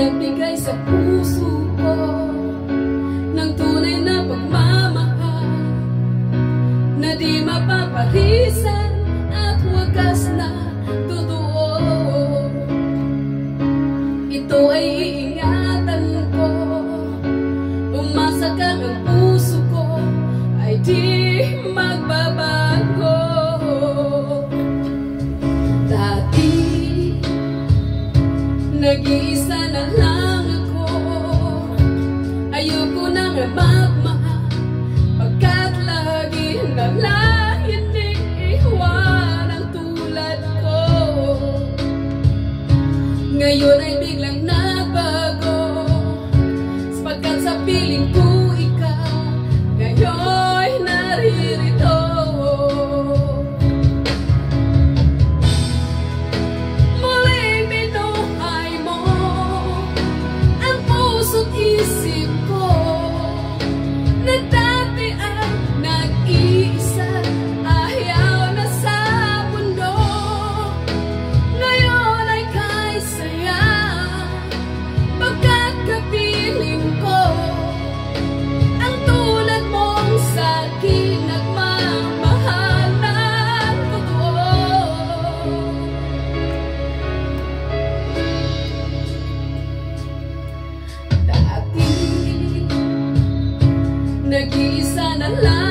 nagbigay sa puso ko ng tunay na pagmamahal na di mapaparisan at wagas na totoo. Ito ay iingatan ko, umasa ka ng puso ko ay di magbabago. Dati nag-iisa na lang ako, ayoko nang magmahal pagkat lagi na lang iniiwan ang tulad ko. Ngayon ay biglang nagbago, sapagkat sa piling ko ikaw ngayon naririto. Muling binuhay mo ang puso't isip ko na dati ay nag-iisa, ayaw na sa mundo. Ngayon ay kay saya, pagkat kapiling ko ang tulad mong sa'kin nagmamahal ng totoo. Dati nag-iisa na lang